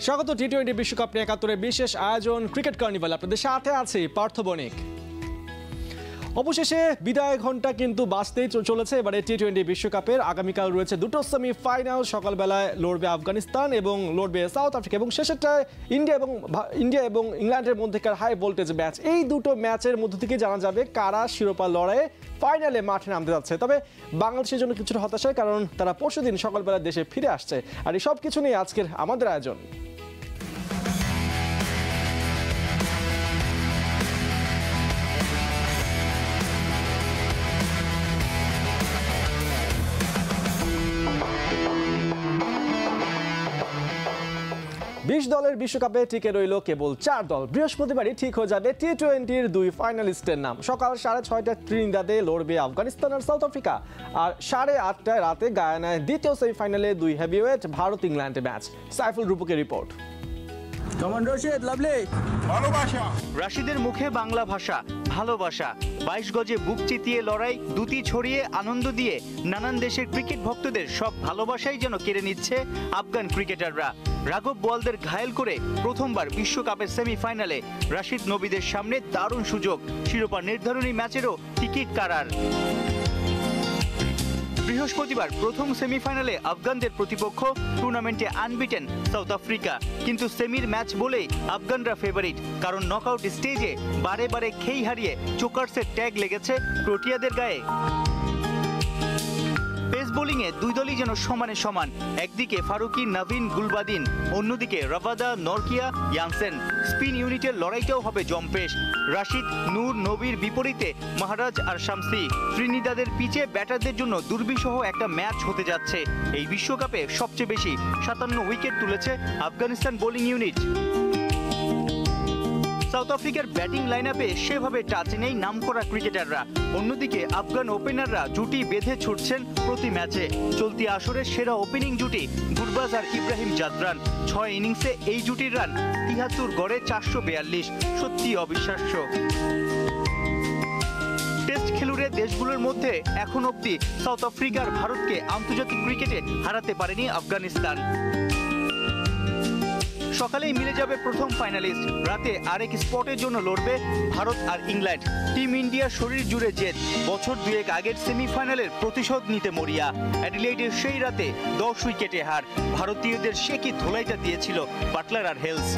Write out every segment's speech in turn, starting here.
স্বাগত টি-20 বিশ্বকাপ নিয়ে ৭১-এর বিশেষ আয়োজন ক্রিকেট কার্নিভাল। আপনাদের সাথে আছে পার্থ বণিক। অবশেষে বিদায় ঘন্টা কিন্তু বাজতেই চলেছে এবারে টি-20 বিশ্বকাপের। আগামীকাল রয়েছে দুটো সেমিফাইনাল। সকালবেলায় লড়বে আফগানিস্তান এবং লড়বে সাউথ আফ্রিকা, এবং শেষেরটায় ইন্ডিয়া এবং ইংল্যান্ডের মধ্যেকার হাই ভোল্টেজ ম্যাচ। এই দুটো ম্যাচের মধ্য থেকে জানা যাবে কারা শিরোপা লড়াইয়ে ফাইনালে মাঠে নামতে যাচ্ছে। তবে বাংলাদেশের জন্য কিছুটা হতাশায়, কারণ তারা পরশুদিন সকালবেলা দেশে ফিরে আসছে। আর এই সব কিছু নিয়ে আজকের আমাদের আয়োজন। দলের বিশ্বকাপে টিকে রইল কেবল 4 দল। বৃহস্পতিবারই ঠিক হয়ে যাবে টি-20-র দুই ফাইনালিস্টের নাম। সকাল 6:30টায় ত্রিনিদাদে লড়বে আফগানিস্তান আর সাউথ আফ্রিকা, আর 8:30টায় রাতে গায়ানায় দ্বিতীয় সেমিফাইনালে দুই হেভিওয়েট ভারত ইংল্যান্ডে ম্যাচ। সাইফুল রূপকের রিপোর্ট। রাশিদের মুখে বাংলা ভাষা, ভালোবাসা, 22 গজে বুক চিতিয়ে লড়াই, দুটি ছড়িয়ে আনন্দ দিয়ে নানান দেশের ক্রিকেট ভক্তদের সব ভালোবাসাই যেন কেড়ে নিচ্ছে আফগান ক্রিকেটাররা। রাঘব বোয়ালদের ঘায়েল করে প্রথমবার বিশ্বকাপের সেমিফাইনালে রাশিদ নবীদের সামনে দারুণ সুযোগ। শিরোপা নির্ধারণী ম্যাচেরও টিকিট কারার। বৃহস্পতিবার প্রথম সেমিফাইনালে আফগানদের প্রতিপক্ষ টুর্নামেন্টে আনবিটেন সাউথ আফ্রিকা। কিন্তু সেমির ম্যাচ বলেই আফগানরা ফেভারিট, কারণ নকআউট স্টেজে বারে বারে খেই হারিয়ে চোকার্সের ট্যাগ লেগেছে প্রোটিয়াদের গায়ে। পেস বোলিংয়ে দুই দলই যেন সমানে সমান। একদিকে ফারুকি, নভিন, গুলবাদিন, অন্যদিকে রবাদা, নরকিয়া, ইয়ানসেন। স্পিন ইউনিটের লড়াইটাও হবে জম্পেশ। রাশিদ, নূর, নবীর বিপরীতে মাহারাজ আর শামসি। ত্রিনিদাদের পিচে ব্যাটারদের জন্য দুর্বিষহ একটা ম্যাচ হতে যাচ্ছে। এই বিশ্বকাপে সবচেয়ে বেশি 57 উইকেট তুলেছে আফগানিস্তান বোলিং ইউনিট। সাউথ আফ্রিকার ব্যাটিং লাইনআপে সেভাবে টাচ নেই নামকরা ক্রিকেটাররা। অন্যদিকে আফগান ওপেনাররা জুটি বেঁধে ছুটছেন প্রতি ম্যাচে। চলতি আসরের সেরা ওপেনিং জুটি গুরবাজ আর ইব্রাহিম জাদরান। 6 ইনিংসে এই জুটির রান 73, গড়ে 442। সত্যি অবিশ্বাস্য। টেস্ট খেলুড়ে দেশগুলোর মধ্যে এখন অব্দি সাউথ আফ্রিকার ভারতকে আন্তর্জাতিক ক্রিকেটে হারাতে পারেনি আফগানিস্তান। সকালেই মিলে যাবে প্রথম ফাইনালিস্ট। রাতে আরেক স্পটের জন্য লড়বে ভারত আর ইংল্যান্ড। টিম ইন্ডিয়ার শরীর জুড়ে জেদ। বছর দুয়েক আগের সেমিফাইনালের প্রতিশোধ নিতে মরিয়া। অ্যাডিলেইডের সেই রাতে 10 উইকেটে হার। ভারতীয়দের সে কি ধোলাইটা দিয়েছিল বাটলার আর হেলস।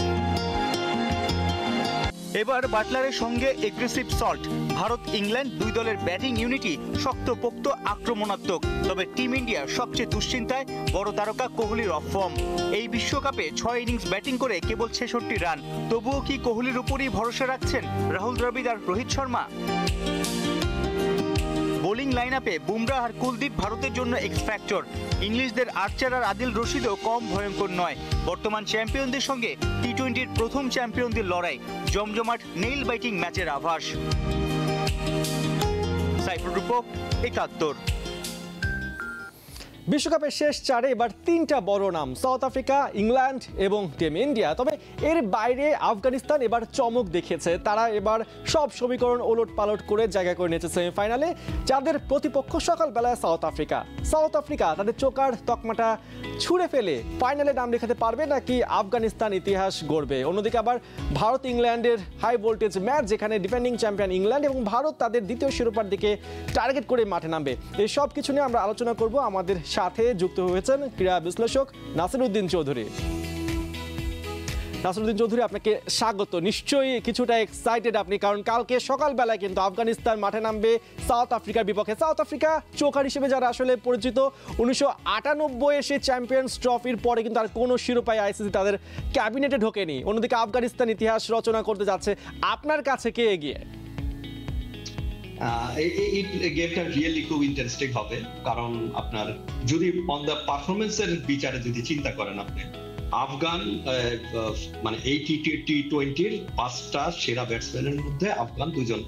এবার বাটলারের সঙ্গে এগ্রেসিভ সল্ট। ভারত ইংল্যান্ড দুই দলের ব্যাটিং ইউনিটই শক্তপোক্ত, আক্রমণাত্মক। তবে টিম ইন্ডিয়ার সবচেয়ে দুশ্চিন্তায় বড় তারকা কোহলির অফ ফর্ম। এই বিশ্বকাপে 6 ইনিংস ব্যাটিং করে কেবল 66 রান। তবুও কি কোহলির উপরই ভরসা রাখছেন রাহুল দ্রাবিড় আর রোহিত শর্মা? বোলিং লাইনআপে বুমরাহ আর কুলদীপ ভারতের জন্য এক্স ফ্যাক্টর। ইংলিশদের আর্চার আর আদিল রশিদও কম ভয়ঙ্কর নয়। বর্তমান চ্যাম্পিয়নদের সঙ্গে টি-20-র প্রথম চ্যাম্পিয়নদের লড়াই। জমজমাট নেইল বাইটিং ম্যাচের আভাস। সাইফুল রূপক, ৭১। বিশ্বকাপের শেষ 4-এ এবার 3টা বড় নাম, সাউথ আফ্রিকা, ইংল্যান্ড এবং টিম ইন্ডিয়া। তবে এর বাইরে আফগানিস্তান এবার চমক দেখিয়েছে। তারা এবার সব সমীকরণ ওলট পালট করে জায়গা করে নিয়েছে সেমিফাইনালে, যাদের প্রতিপক্ষ সকালবেলায় সাউথ আফ্রিকা। সাউথ আফ্রিকা তাদের চোকার তকমাটা ছুঁড়ে ফেলে ফাইনালে নাম লেখাতে পারবে, নাকি আফগানিস্তান ইতিহাস গড়বে? অন্যদিকে আবার ভারত ইংল্যান্ডের হাই ভোল্টেজ ম্যাচ, যেখানে ডিফেন্ডিং চ্যাম্পিয়ন ইংল্যান্ড এবং ভারত তাদের দ্বিতীয় শিরোপার দিকে টার্গেট করে মাঠে নামবে। এই সব কিছু নিয়ে আমরা আলোচনা করব। আমাদের সাথে যুক্ত হয়েছেন ক্রীড়া বিশ্লেষক নাসিরউদ্দিন চৌধুরী। নাসিরউদ্দিন চৌধুরী, আপনাকে স্বাগত। নিশ্চয়ই কিছুটা এক্সাইটেড আপনি, কারণ কালকে সকালবেলায় কিন্তু আফগানিস্তান মাঠে নামবে সাউথ আফ্রিকার বিপক্ষে। সাউথ আফ্রিকা চোকার হিসেবে যারা আসলে পরিচিত, 1998 সেই চ্যাম্পিয়ন্স ট্রফির পরে কিন্তু আর কোনো শিরোপায় আইসিসি তাদের ক্যাবিনেটে ঢোকেনি। অন্যদিকে আফগানিস্তান ইতিহাস রচনা করতে যাচ্ছে। আপনার কাছে কে এগিয়ে? এই গেমটা রিয়েলি খুব ইন্টারেস্টিং হবে, কারণ আপনার যদি অন দ্য পারফরমেন্সের বিচারে যদি চিন্তা করেন, আপনি আফগান মানে এই টি-20-র 5টা সেরা ব্যাটসম্যানের মধ্যে আফগান 2জন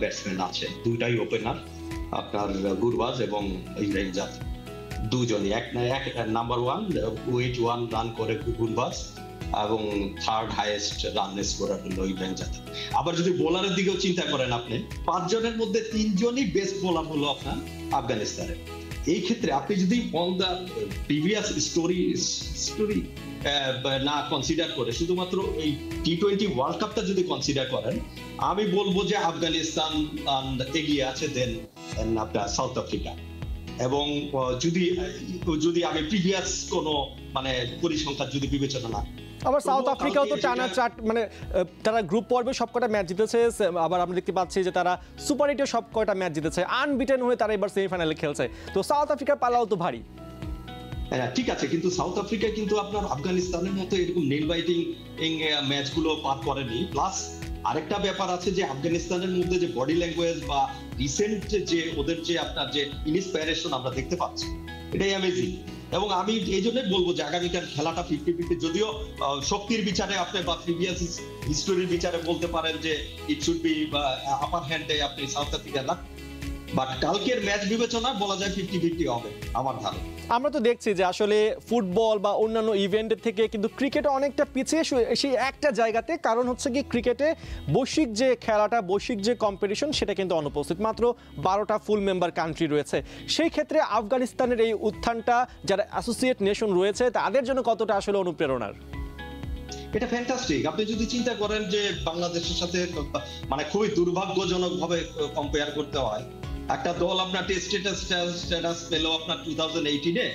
ব্যাটসম্যান আছে, দুইটাই ওপেনার, আপনার গুরবাজ এবং ইব্রাহিম জাদরান। দুজনই এক নাম্বার 1 1 রান করে গুরবাজ, এবং থার্ড হাইয়েস্ট রান স্কোরার হলো ইব্রাহিম জাদরান। আবার যদি বোলারের দিকেও চিন্তা করেন, আপনি 5 জনের মধ্যে 3 জনই বেস্ট বোলার হলো আপনার আফগানিস্তানের। এই ক্ষেত্রে আপনি যদি অন দ্য প্রিভিয়াস স্টোরি না কনসিডার করে শুধুমাত্র এই টি-20 ওয়ার্ল্ড কাপটা যদি কনসিডার করেন, আমি বলবো যে আফগানিস্তান এগিয়ে আছে দেন আপনার সাউথ আফ্রিকা। এবং যদি আমি প্রিভিয়াস কোনো মানে পরিসংখ্যান যদি বিবেচনা না, আবার সাউথ আফ্রিকাও তো টানা মানে তারা গ্রুপ পর্বে সবকটা ম্যাচ জিতেছে, আবার আমরা দেখতে পাচ্ছি যে তারা সুপার 8-এ সবকটা ম্যাচ জিতেছে, আনবিটেন হয়ে তারা এবার সেমিফাইনালে খেলছে। তো সাউথ আফ্রিকার পালাও তো ভারী। হ্যাঁ ঠিক আছে, কিন্তু সাউথ আফ্রিকা কিন্তু আপনার আফগানিস্তানের মতো এরকম নেল বাইটিং ম্যাচগুলো পার করেনি। প্লাস আরেকটা ব্যাপার আছে যে আফগানিস্তানের মধ্যে যে বডি ল্যাঙ্গুয়েজ বা রিসেন্ট যে ওদের যে আপনার যে ইন্সপায়ারেশন আমরা দেখতে পাচ্ছি, এটাই অ্যামেজিং। এবং আমি এই জন্যই বলবো যে আগামীকাল খেলাটা 50-50, যদিও শক্তির বিচারে আপনি বা প্রিভিয়াস হিস্টোরির বিচারে বলতে পারেন যে ইট শুড বি আপার হ্যান্ডে আপনি সাউথ আফ্রিকা না, বাট কালকের ম্যাচ বিবেচনা বলা যায় 50-50 হবে আমার ধারণা। আমরা তো দেখছি যে আসলে ফুটবল বা অন্যান্য ইভেন্টের থেকে কিন্তু ক্রিকেট অনেকটা পিছিয়ে সেই একটা জায়গাতে, কারণ হচ্ছে কি ক্রিকেটে বৈশ্বিক যে খেলাটা, বৈশ্বিক যে কম্পিটিশন সেটা কিন্তু অনুপস্থিত, মাত্র 12টা ফুল মেম্বার কান্ট্রি রয়েছে। সেই ক্ষেত্রে আফগানিস্তানের এই উত্থানটা যারা অ্যাসোসিয়েট নেশন রয়েছে তাদের জন্য কতটা আসলে অনুপ্রেরণার? এটা ফ্যান্টাস্টিক। আপনি যদি চিন্তা করেন যে বাংলাদেশের সাথে মানে খুবই দুর্ভাগ্যজনক ভাবে কম্পেয়ার করতে হয়, একটা দল আপনার টেস্ট স্ট্যাটাস পেল আপনার 2018-এ,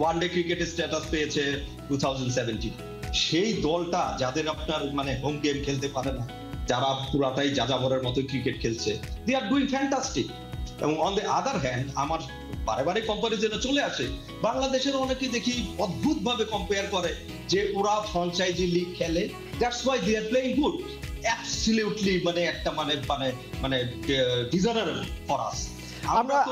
ওয়ানডে ক্রিকেটের স্ট্যাটাস পেয়েছে 2017। সেই দলটা যাদের আপনার মানে হোম গেম খেলতে পারে না, যারা পুরাটাই যাযাবরের মতো ক্রিকেট খেলছে, দে আর ডুইং ফ্যান্টাস্টিক। এবং অন দ্য আদার হ্যান্ড আমার বারে কম্পারিজনে চলে আসে, বাংলাদেশের অনেকে দেখি অদ্ভুত ভাবে কম্পেয়ার করে যে ওরা ফ্র্যাঞ্চাইজি লিগ খেলে, that's why they are playing good. Absolutely মানে একটা মানে ডিজায়ারেবল ফর আস।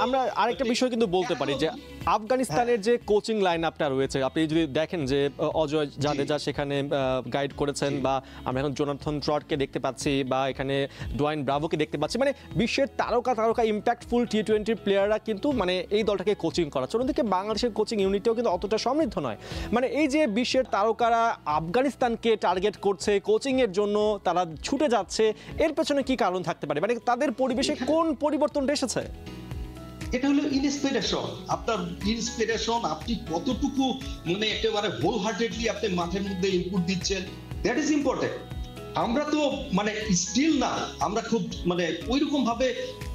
আমরা আরেকটা বিষয় কিন্তু বলতে পারি যে আফগানিস্তানের যে কোচিং লাইন আপটা রয়েছে, আপনি যদি দেখেন যে অজয় জাদেজা সেখানে গাইড করেছেন, বা আমরা এখন জোনাথন ট্রটকে দেখতে পাচ্ছি, বা এখানে ডোয়াইন ব্রাভোকে দেখতে পাচ্ছি, মানে বিশ্বের তারকা ইম্প্যাক্টফুল টি-20 প্লেয়াররা কিন্তু মানে এই দলটাকে কোচিং করাচ্ছে। অন্যদিকে বাংলাদেশের কোচিং ইউনিটও কিন্তু অতটা সমৃদ্ধ নয়। মানে এই যে বিশ্বের তারকারা আফগানিস্তানকে টার্গেট করছে কোচিংয়ের জন্য, তারা ছুটে যাচ্ছে, এর পেছনে কি কারণ থাকতে পারে? মানে তাদের পরিবেশে কোন পরিবর্তনটা এসেছে? এটা হলো ইন্সপিরেশন। আপনার ইন্সপিরেশন আপনি কতটুকু মানে একেবারে হোল হার্টেডলি আপনি মাঠের মধ্যে ইনপুট দিচ্ছেন, দ্যাট ইজ ইম্পর্টেন্ট। আমরা তো মানে স্টিল না, আমরা খুব মানে ওইরকম ভাবে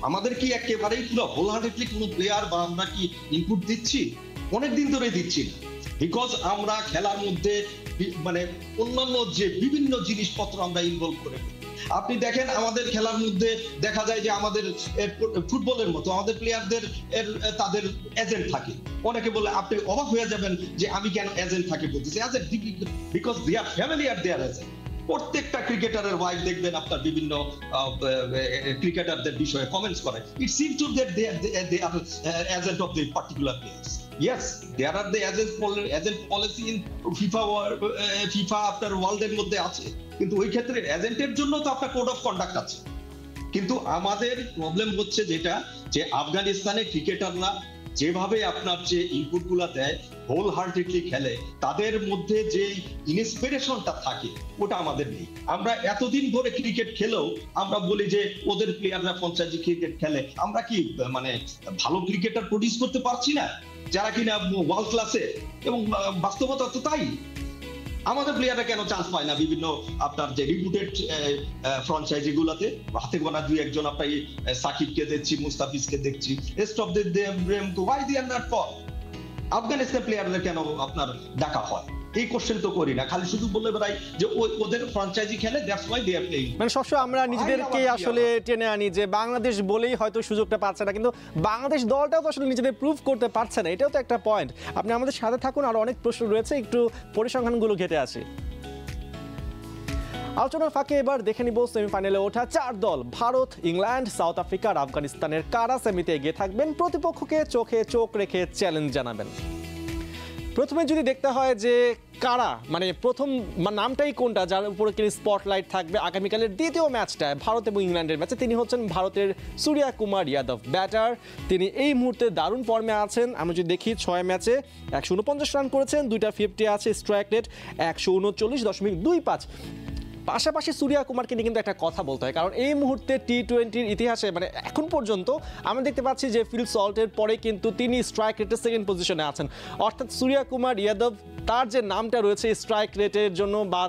আমাদের কি একেবারেই পুরো হোল হার্টেডলি কোনো প্লেয়ার বা আমরা কি ইনপুট দিচ্ছি? অনেকদিন ধরে দিচ্ছি না, বিকজ আমরা খেলার মধ্যে মানে অন্যান্য যে বিভিন্ন জিনিসপত্র আমরা ইনভলভ করে। আপনি দেখেন আমাদের খেলার মধ্যে দেখা যায় যে আমাদের ফুটবলের মতো আমাদের প্লেয়ারদের তাদের এজেন্ট থাকে। অনেকে বলে, আপনি অবাক হয়ে যাবেন যে আমি কেন এজেন্ট থাকে বলতেছি, because their family are their agent. প্রত্যেকটা ক্রিকেটারের ওয়াইফ দেখবেন আপনার বিভিন্ন ক্রিকেটারদের বিষয়ে কমেন্টস করে, it seems to that they are agent of the particular players. Yes, there are the agent policy in FIFA আপনার ওয়ার্ল্ডের মধ্যে আছে, কিন্তু ওই ক্ষেত্রে এজেন্টের জন্য তো আপনার কোড অফ কন্ডাক্ট আছে। কিন্তু আমাদের প্রবলেম হচ্ছে যেটা, যে আফগানিস্তানের ক্রিকেটাররা যেভাবে আপনার যে ইনপুট গুলা দেয়, হোল হার্টেডলি খেলে, তাদের মধ্যে যে ইন্সপিরেশনটা থাকে ওটা আমাদের নেই। আমরা এতদিন ধরে ক্রিকেট খেলেও আমরা বলি যে ওদের প্লেয়াররা ফ্র্যাঞ্চাইজি ক্রিকেট খেলে, আমরা কি মানে ভালো ক্রিকেটার প্রডিউস করতে পারছি না যারা কিনা ওয়ার্ল্ড ক্লাসে? এবং বাস্তবতা তো তাই। আমাদের প্লেয়াররা কেন চান্স পায় না বিভিন্ন আপনার যে রিপুটেড ফ্র্যাঞ্চাইজি গুলাতে? হাতে গোনা দুই একজন আপনার সাকিবকে দেখছি, মুস্তাফিজকে দেখছি, rest of why they are not for? Afghanistan প্লেয়ারদের কেন আপনার ডাকা হয়? এই কোশ্চেন তো করি না, খালি শুধু বলে বেড়াই যে ওদের ফ্র্যাঞ্চাইজি খেলে, that's why they are playing. মানে সবসময় আমরা নিজেদেরকে আসলে টেনে আনি যে বাংলাদেশ বলেই হয়তো সুযোগটা পাচ্ছে না, কিন্তু বাংলাদেশ দলটাও তো আসলে নিজেদের প্রুভ করতে পারছে না, এটাও তো একটা পয়েন্ট। আপনি আমাদের সাথে থাকুন, আর অনেক প্রশ্ন রয়েছে, একটু পরিসংখ্যানগুলো ঘেটে আসি। আলোচনার ফাঁকে এবার দেখে নিব সেমিফাইনালে ওঠা 4 দল, ভারত, ইংল্যান্ড, সাউথ আফ্রিকা আর আফগানিস্তানের কারা সেমিতে এগিয়ে থাকবেন, প্রতিপক্ষকে চোখে চোখ রেখে চ্যালেঞ্জ জানাবেন। প্রথমে যদি দেখতে হয় যে কারা, মানে প্রথম নামটাই কোনটা যার উপরে কিন্তু স্পটলাইট থাকবে আগামীকালের দ্বিতীয় ম্যাচটায়, ভারত এবং ইংল্যান্ডের ম্যাচে, তিনি হচ্ছেন ভারতের সূর্যা কুমার যাদব, ব্যাটার। তিনি এই মুহূর্তে দারুণ ফর্মে আছেন। আমরা যদি দেখি 6 ম্যাচে 149 রান করেছেন, 2টা 50 আছে, স্ট্রাইক রেট 139.25। পাশাপাশি সূর্যা কুমারকে নিয়ে কিন্তু একটা কথা বলতে হয়, কারণ এই মুহূর্তে টি-20-র ইতিহাসে মানে এখন পর্যন্ত আমরা দেখতে পাচ্ছি যে ফিল সল্টের পরে কিন্তু তিনি স্ট্রাইক রেটের সেকেন্ড পজিশনে আছেন। অর্থাৎ সূর্যা কুমার যাদব তার যে নামটা রয়েছে স্ট্রাইক রেটের জন্য বা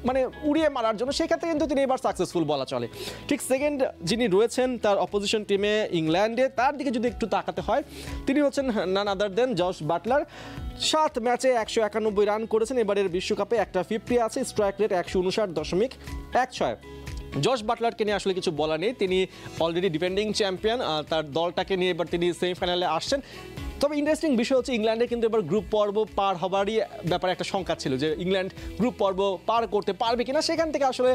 মানে উড়িয়ে মারার জন্য, সেক্ষেত্রে কিন্তু তিনি এবার সাকসেসফুল বলা চলে। ঠিক সেকেন্ড যিনি রয়েছেন তার অপোজিশন টিমে ইংল্যান্ডে, তার দিকে যদি একটু তাকাতে হয়, তিনি হচ্ছেন নান আদার দেন জশ বাটলার। 7 ম্যাচে 191 রান করেছেন। এবারের বিশ্বকাপে একটা 50 আছে, স্ট্রাইক রেট 159.16। জশ বাটলারকে নিয়ে আসলে কিছু বলা নেই, তিনি অলরেডি ডিফেন্ডিং চ্যাম্পিয়ন, তার দলটাকে নিয়ে এবার তিনি সেমিফাইনালে আসছেন। তবে ইন্টারেস্টিং বিষয় হচ্ছে ইংল্যান্ডে কিন্তু এবার গ্রুপ পর্ব পার হবারই ব্যাপারে একটা শঙ্কা ছিল যে ইংল্যান্ড গ্রুপ পর্ব পার করতে পারবে কিনা। সেখান থেকে আসলে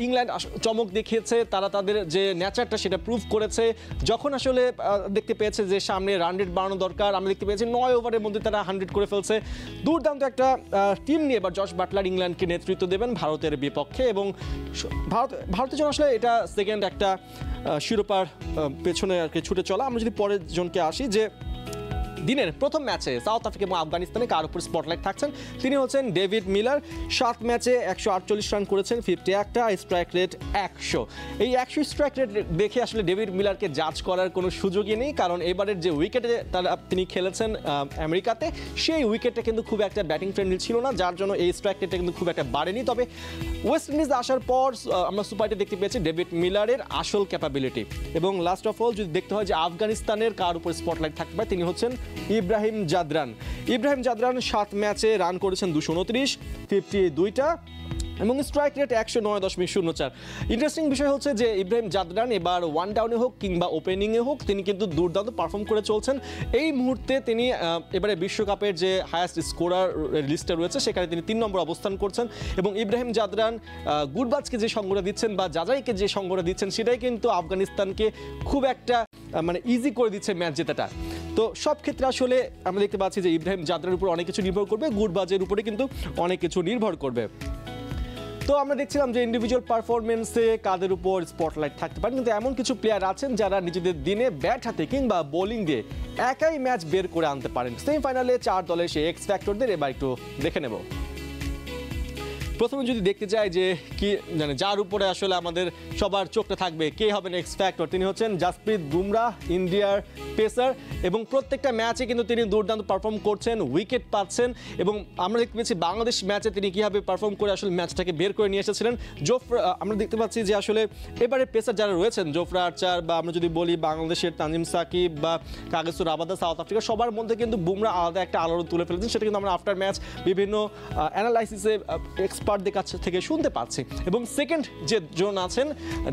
ইংল্যান্ড চমক দেখিয়েছে, তারা তাদের যে নেচারটা সেটা প্রুভ করেছে। যখন আসলে দেখতে পেয়েছে যে সামনে রান রেট বাড়ানো দরকার, আমরা দেখতে পেয়েছি 9 ওভারের মধ্যে তারা 100 করে ফেলছে। দুর্দান্ত একটা টিম নিয়ে এবার জশ বাটলার ইংল্যান্ডকে নেতৃত্ব দেবেন ভারতের বিপক্ষে, এবং ভারতের জন্য আসলে এটা সেকেন্ড একটা শিরোপার পেছনে আর কি ছুটে চলা। আমরা যদি পরের জনকে আসি, যে দিনের প্রথম ম্যাচে সাউথ আফ্রিকা এবং আফগানিস্তানে কার উপর স্পটলাইট থাকছেন, তিনি হচ্ছেন ডেভিড মিলার। 7 ম্যাচে 148 রান করেছেন, 51টা, স্ট্রাইক রেট 100। এই 100 স্ট্রাইক রেট দেখে আসলে ডেভিড মিলারকে জাজ করার কোনো সুযোগই নেই, কারণ এবারের যে উইকেটে তিনি খেলেছেন আমেরিকাতে, সেই উইকেটটা কিন্তু খুব একটা ব্যাটিং ফ্রেন্ডলি ছিল না, যার জন্য এই স্ট্রাইক রেটটা কিন্তু খুব একটা বাড়েনি। তবে ওয়েস্ট ইন্ডিজ আসার পর আমরা সুপারটে দেখতে পেয়েছি ডেভিড মিলারের আসল ক্যাপাবিলিটি। এবং লাস্ট অফ অল যদি দেখতে হয় যে আফগানিস্তানের কার উপর স্পটলাইট থাকতে পারে, তিনি হচ্ছেন ইব্রাহিম জাদরান। 7 ম্যাচে রান করেছেন 229, 52টা, এবং স্ট্রাইক রেট 109.04। ইন্টারেস্টিং বিষয় হচ্ছে যে ইব্রাহিম জাদরান এবার ওয়ান ডাউনে হোক কিংবা ওপেনিংয়ে হোক, তিনি কিন্তু দুর্দান্ত পারফর্ম করে চলছেন। এই মুহূর্তে তিনি এবারে বিশ্বকাপের যে হায়েস্ট স্কোরার লিস্টে রয়েছে সেখানে তিনি 3 নম্বর অবস্থান করছেন। এবং ইব্রাহিম জাদরান গুরবাজকে যে সঙ্গটা দিচ্ছেন বা জাজাইকে যে সঙ্গটা দিচ্ছেন, সেটাই কিন্তু আফগানিস্তানকে খুব একটা মানে ইজি করে দিচ্ছে ম্যাচ জেতাটা। তো সব ক্ষেত্রে আসলে আমরা দেখতে পাচ্ছি যে ইব্রাহিম জাদরানের উপর অনেক কিছু নির্ভর করবে, গুরবাজের উপরে কিন্তু অনেক কিছু নির্ভর করবে। তো আমরা দেখছিলাম যে ইন্ডিভিজুয়াল পারফরমেন্সে কাদের উপর স্পটলাইট থাকতে পারে, কিন্তু এমন কিছু প্লেয়ার আছেন যারা নিজেদের দিনে ব্যাট হাতে কিংবা বোলিং দিয়ে একাই ম্যাচ বের করে আনতে পারেন। সেমিফাইনালে 4 দলের সেই এক্স ফ্যাক্টরদের এবার একটু দেখে নেব। প্রথমে যদি দেখতে চাই যে কি মানে যার উপরে আসলে আমাদের সবার চোখটা থাকবে, কে হবেন এক্স ফ্যাক্টর, তিনি হচ্ছেন জাসপ্রীত বুমরাহ, ইন্ডিয়ার পেসার। এবং প্রত্যেকটা ম্যাচে কিন্তু তিনি দুর্দান্ত পারফর্ম করছেন, উইকেট পাচ্ছেন। এবং আমরা দেখতে পাচ্ছি বাংলাদেশ ম্যাচে তিনি কীভাবে পারফর্ম করে আসলে ম্যাচটাকে বের করে নিয়ে এসেছিলেন। আমরা দেখতে পাচ্ছি যে আসলে এবারে পেসার যারা রয়েছেন, জোফরা আর্চার বা আমরা যদি বলি বাংলাদেশের তানজিম সাকিব বা কাগিসো রাবাদা সাউথ আফ্রিকা, সবার মধ্যে কিন্তু বুমরাহ আলাদা একটা আলোড়ন তুলে ফেলেছেন। সেটা কিন্তু আমরা আফটার ম্যাচ বিভিন্ন অ্যানালাইসিসে এক্সপার্টদের কাছ থেকে শুনতে পাচ্ছি। এবং সেকেন্ড যে জন আছেন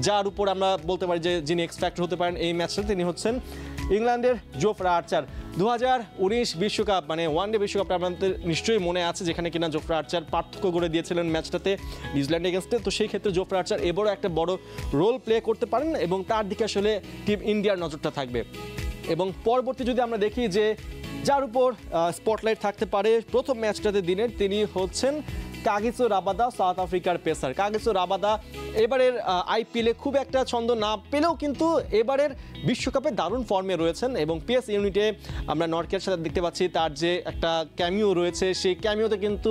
যার উপর আমরা বলতে পারি যে যিনি এক্স ফ্যাক্টর হতে পারেন এই ম্যাচটা, তিনি হচ্ছেন ইংল্যান্ডের জোফরা আর্চার। 2019 বিশ্বকাপ মানে ওয়ানডে বিশ্বকাপটা আমাদের নিশ্চয়ই মনে আছে, যেখানে কিনা জোফরা আর্চার পার্থক্য করে দিয়েছিলেন ম্যাচটাতে নিউজিল্যান্ড এগেনস্টে। তো সেই ক্ষেত্রে জোফরা আর্চার এবারও একটা বড় রোল প্লে করতে পারেন এবং তার দিকে আসলে টিম ইন্ডিয়ার নজরটা থাকবে। এবং পরবর্তী যদি আমরা দেখি যে যার উপর স্পটলাইট থাকতে পারে প্রথম ম্যাচটাতে দিনের, তিনি হচ্ছেন কাগিসো রাবাদা, সাউথ আফ্রিকার পেসার। কাগিসো রাবাদা এবারের আইপিএলে খুব একটা ছন্দ না পেলেও কিন্তু এবারের বিশ্বকাপে দারুণ ফর্মে রয়েছেন। এবং পিএস ইউনিটে আমরা নর্থের সাথে দেখতে পাচ্ছি তার যে একটা ক্যামিও রয়েছে, সেই ক্যামিওতে কিন্তু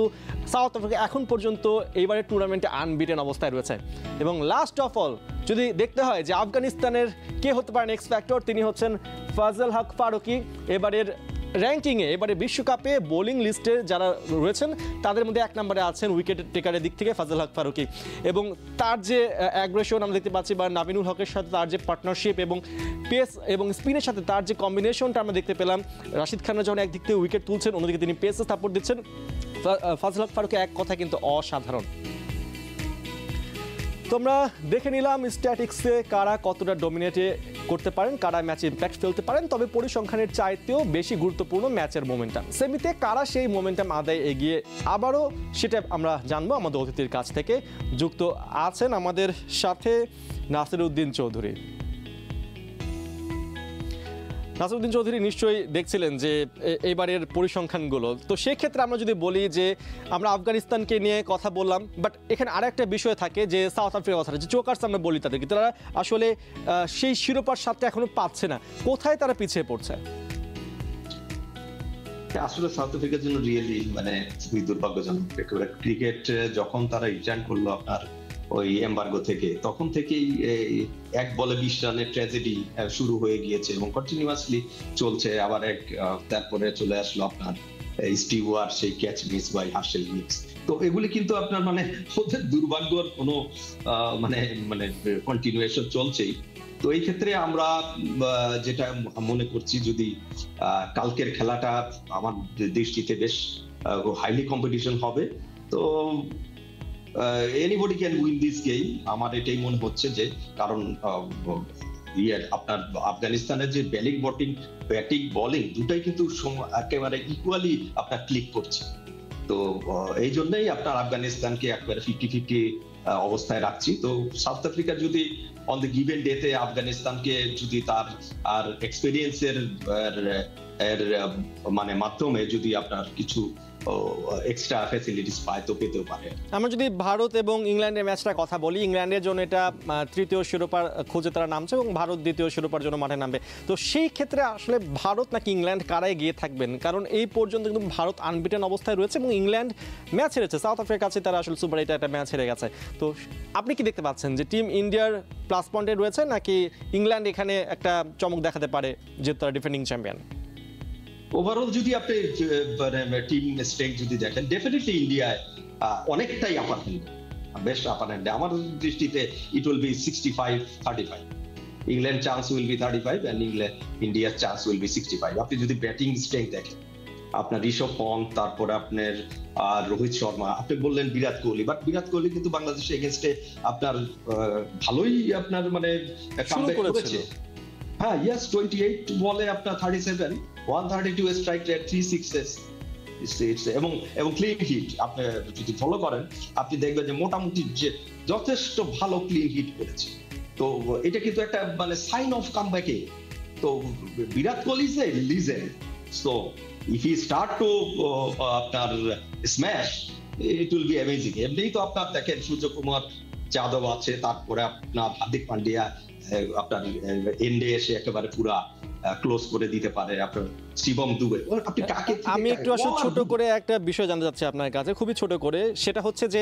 সাউথ আফ্রিকা এখন পর্যন্ত এইবারের টুর্নামেন্টে আনবিটেন অবস্থায় রয়েছে। এবং লাস্ট অফ অল যদি দেখতে হয় যে আফগানিস্তানের কে হতে পারেন এক্স ফ্যাক্টর, তিনি হচ্ছেন ফাজল হক ফারুকি। এবারের র্যাঙ্কিংয়ে এবারে বিশ্বকাপে বোলিং লিস্টে যারা রয়েছেন তাদের মধ্যে 1 নম্বরে আছেন উইকেট টেকারের দিক থেকে ফাজল হক ফারুকি। এবং তার যে অ্যাগ্রেশন আমরা দেখতে পাচ্ছি বা নাবিনুল হকের সাথে তার যে পার্টনারশিপ এবং পেস এবং স্পিনের সাথে তার যে কম্বিনেশনটা আমরা দেখতে পেলাম, রাশিদ খানরা যখন একদিক থেকে উইকেট তুলছেন অন্যদিকে তিনি পেসে সাপোর্ট দিচ্ছেন, ফাজল হক ফারুকি এক কথা কিন্তু অসাধারণ। তোমরা দেখে নিলাম স্ট্যাটিক্সে কারা কতটা ডমিনেটে করতে পারেন, কারা ম্যাচে ইম্প্যাক্ট ফেলতে পারেন। তবে পরিসংখ্যানের চাইতেও বেশি গুরুত্বপূর্ণ ম্যাচের মোমেন্টাম। সেমিতে কারা সেই মোমেন্টাম আদায় এগিয়ে, আবারও সেটা আমরা জানবো আমাদের অতিথির কাছ থেকে। যুক্ত আছেন আমাদের সাথে নাসিরউদ্দিন চৌধুরী। নাসিরউদ্দিন চৌধুরী নিশ্চয়ই দেখছিলেন যে এইবারের পরিসংখ্যানগুলো। তো সেক্ষেত্রে আমরা যদি বলি যে আমরা আফগানিস্তানকে নিয়ে কথা বললাম, বাট এখানে আরেকটা বিষয় থাকে যে সাউথ আফ্রিকার কথাটা, যে চোকার্স আমরা বলি তাদেরকে, তারা আসলে সেই শিরোপার স্বাদটা এখনো পাচ্ছে না। কোথায় তারা পিছিয়ে পড়ছে? আসলে সাউথ আফ্রিকার জন্য রিয়েলি মানে খুবই দুর্ভাগ্যজনক। ক্রিকেট যখন তারা রিটার্ন করলো আপনার ওই এমবার্গো থেকে, তখন থেকেই এক বলে 20 রানের ট্র্যাজেডি শুরু হয়ে গিয়েছে এবং কন্টিনিউয়াসলি চলছে। আবার তারপরে চলে আসলো আপনার স্টিওয়ার সেই catch miss by Harshal miss. তো এগুলি কিন্তু আপনার মানে ওদের দুর্ভাগ্যর কোনো মানে মানে কন্টিনিউয়েশন চলছেই। তো এই ক্ষেত্রে আমরা যেটা মনে করছি, যদি কালকের খেলাটা আমার দৃষ্টিতে বেশ হাইলি কম্পিটিশন হবে, তো anybody can win this game, আমার এটাই মনে হচ্ছে। যে কারণ আপনার আফগানিস্তানের যে ব্যাটিং বোলিং দুটাই কিন্তু একেবারে ইকুয়ালি আপনার ক্লিক করছে। তো এই জন্যই আপনার আফগানিস্তানকে একেবারে 50-50 অবস্থায় রাখছি। তো সাউথ আফ্রিকা যদি অন দ্য গিভেন ডেতে আফগানিস্তানকে যদি তার আর এক্সপেরিয়েন্সের মানে মাধ্যমে যদি আপনার কিছু এক্সট্রা ফ্যাসিলিটিস পায় তো পেতেও পারে। আমরা যদি ভারত এবং ইংল্যান্ডের ম্যাচটার কথা বলি, ইংল্যান্ডের জন্য এটা তৃতীয় শিরোপার খোঁজে তারা নামছে এবং ভারত দ্বিতীয় শিরোপার জন্য মাঠে নামবে। তো সেই ক্ষেত্রে আসলে ভারত নাকি ইংল্যান্ড কারাই গিয়ে থাকবেন? কারণ এই পর্যন্ত কিন্তু ভারত আনবিটেন অবস্থায় রয়েছে এবং ইংল্যান্ড ম্যাচ হেরেছে সাউথ আফ্রিকার কাছে, তারা আসলে সুপার এইটে একটা ম্যাচ হেরে গেছে। তো আপনি কি দেখতে পাচ্ছেন যে টিম ইন্ডিয়ার প্লাস পয়েন্টে রয়েছে, নাকি ইংল্যান্ড এখানে একটা চমক দেখাতে পারে যেহেতু তারা ডিফেন্ডিং চ্যাম্পিয়ন? ওভারঅল যদি আপনি টিম স্ট্রেংথ যদি দেখেন, ডেফিনেটলি ইন্ডিয়ায় অনেকটাই আপার হ্যান্ড, বেশ আপার হ্যান্ড। আমার দৃষ্টিতে it will be 65-35। England chance will be 35 and ইন্ডিয়ার চান্স উইল বি 65। আপনি যদি ব্যাটিং স্ট্রেংথ দেখেন, আপনার ঋষভ পন্থ, তারপরে আপনার রোহিত শর্মা, আপনি বললেন বিরাট কোহলি, বাট বিরাট কোহলি কিন্তু বাংলাদেশের এগেইনস্টে আপনার ভালোই আপনার মানে কামব্যাক করেছে। হ্যাঁ, ইয়েস, 28 বলে আপনার 37, 132 স্ট্রাইক রেট, 3 সিক্সেস এবং ক্লিন হিট। আপনি যদি ফলো করেন, আপনি দেখবেন যে মোটামুটি যে যথেষ্ট ভালো ক্লিন হিট করেছে। তো এটা কিন্তু একটা মানে সাইন অফ কামব্যাকে। তো Virat Kohli is a legend, so if he start to আপনার smash, it will be amazing. এমনিই তো আপনার দেখেন সূর্যকুমার যাদব আছে, তারপরে আপনার হার্দিক পান্ডিয়া আপনার এন্ডে এসে একেবারে পুরা ক্লোজ করে দিতে পারে, আপনার শিবম দুবে। আপনি কাকে, আমি একটু আসলে ছোট করে একটা বিষয় জানতে চাচ্ছি আপনার কাছে, খুবই ছোট করে। সেটা হচ্ছে যে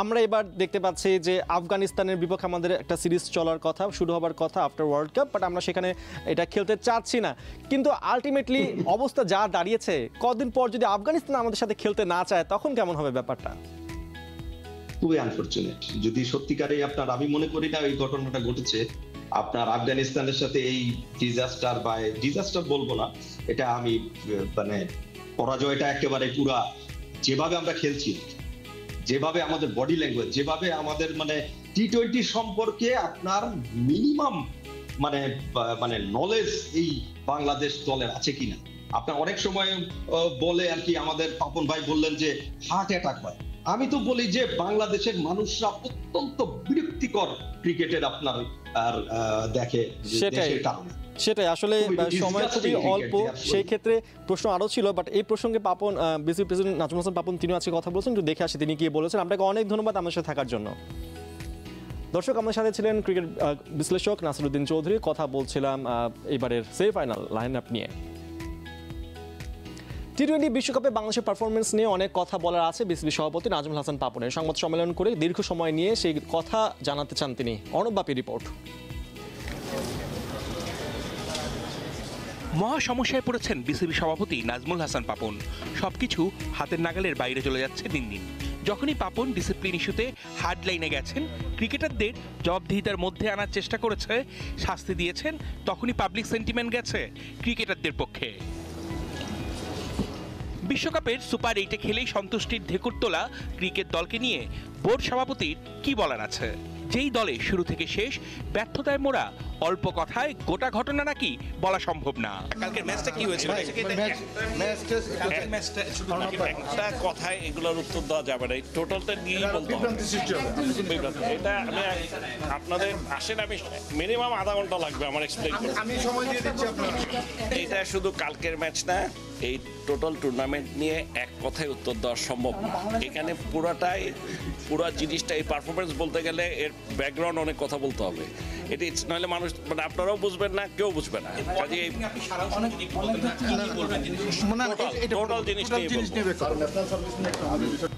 আমরা এবার দেখতে পাচ্ছি যে আফগানিস্তানের বিপক্ষে আমাদের একটা সিরিজ চলার কথা, শুরু হবার কথা আফটার ওয়ার্ল্ড কাপ, বাট আমরা সেখানে এটা খেলতে চাচ্ছি না। কিন্তু আলটিমেটলি অবস্থা যা দাঁড়িয়েছে, কদিন পর যদি আফগানিস্তান আমাদের সাথে খেলতে না চায়, তখন কেমন হবে ব্যাপারটা? খুবই আনফরচুনেট। যদি সত্যিকারেই আপনার, আমি মনে করি না এই ঘটনাটা ঘটেছে আপনার আফগানিস্তানের সাথে, এই ডিজাস্টার বলবো না, এটা আমি মানে পরাজয়টা একেবারে পুরা, যেভাবে আমরা খেলছি, যেভাবে আমাদের বডি ল্যাঙ্গুয়েজ, যেভাবে আমাদের মানে টি-20 সম্পর্কে আপনার মিনিমাম মানে মানে নলেজ এই বাংলাদেশ দলের আছে কিনা। আপনার অনেক সময় বলে আর কি, আমাদের পাপন ভাই বললেন যে হার্ট অ্যাটাক হয়। আমি তো বলি যে বাংলাদেশের মানুষরা অত্যন্ত বিরক্তিকর ক্রিকেটের আপনার আর দেখে, সেটাই আসলে সময় খুবই অল্প। সেই ক্ষেত্রে প্রশ্ন আরো ছিল, বাট এই প্রসঙ্গে পাপন, বিসিবি প্রেসিডেন্ট নাজমুল হাসান পাপন, তিনি আজকে কথা বলেছেন, একটু দেখে আসি তিনি কি বলেছেন। আপনাকে অনেক ধন্যবাদ আমার সাথে থাকার জন্য। দর্শক, আমাদের সাথে ছিলেন ক্রিকেট বিশ্লেষক নাসিরউদ্দিন চৌধুরী। কথা বলছিলাম এবারের সেমিফাইনাল লাইন আপ নিয়ে। টি-20 বিশ্বকাপে বাংলাদেশের পারফরমেন্স নিয়ে অনেক কথা বলার আছে বিসিবি সভাপতি নাজমুল হাসান পাপনের। সংবাদ সম্মেলন করে দীর্ঘ সময় নিয়ে সেই কথা জানাতে চান তিনি। অর্ণব বাপি রিপোর্ট। মহা সমস্যায় পড়েছেন বিসিবি সভাপতি নাজমুল হাসান পাপন। সবকিছু হাতের নাগালের বাইরে চলে যাচ্ছে দিন দিন। যখনই পাপন ডিসিপ্লিন ইস্যুতে হার্ড লাইনে গেছেন, ক্রিকেটারদের জবাবদিহিতার মধ্যে আনার চেষ্টা করেছে, শাস্তি দিয়েছেন, তখনই পাবলিক সেন্টিমেন্ট গেছে ক্রিকেটারদের পক্ষে। বিশ্বকাপের সুপার 8-এ খেলেই সন্তুষ্টির ঢেকুর তোলা ক্রিকেট দলকে নিয়ে বোর্ড সভাপতির কি বলার আছে? যেই দলে শুরু থেকে শেষ ব্যর্থতায় মোড়া, অল্প কথায় গোটা ঘটনা নাকি বলা সম্ভব না। কালকের ম্যাচটা কি হয়েছিল? একটা কথায় এগুলোর উত্তর দেওয়া যাবে না, টোটালটা নিয়েই বলতে হবে। এটা আমি আপনাদের আসেন, আমি মিনিমাম আধা ঘন্টা লাগবে আমার এক্সপ্লেইন করতে। আমি সময় দিয়ে দিচ্ছি আপনাকে। এটা শুধু কালকের ম্যাচ না, এই টোটাল টুর্নামেন্ট নিয়ে এক কথায় উত্তর দেওয়া সম্ভব না। এখানে পুরো জিনিসটা, এই পারফরমেন্স বলতে গেলে এর ব্যাকগ্রাউন্ড অনেক কথা বলতে হবে। এটা নইলে মানুষ মানে আপনারাও বুঝবেন না, কেউ বুঝবে না। কাজে টোটাল জিনিস নিয়ে বলবো।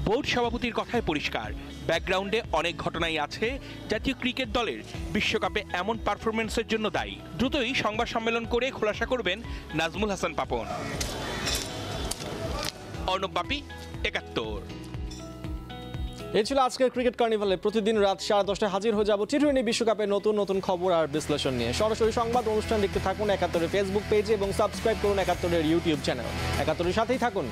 বোর্ড সভাপতির কথায় পরিষ্কার, ব্যাকগ্রাউন্ডে অনেক ঘটনাই আছে জাতীয় ক্রিকেট দলের বিশ্বকাপে এমন পারফরমেন্সের জন্য দায়ী। দ্রুতই সংবাদ সম্মেলন করে খোলাসা করবেন নাজমুল হাসান পাপন। অর্ণব বাপি, ৭১। এই ছিল আজকের ক্রিকেট কার্নিভালে। প্রতিদিন রাত 10:30টায় হাজির হয়ে যাব টি-20 বিশ্বকাপের নতুন নতুন খবর আর বিশ্লেষণ নিয়ে। সরাসরি সংবাদ অনুষ্ঠান দেখতে থাকুন ৭১-এর ফেসবুক পেজে এবং সাবস্ক্রাইব করুন ৭১-এর ইউটিউব চ্যানেল। ৭১-এর সাথেই থাকুন।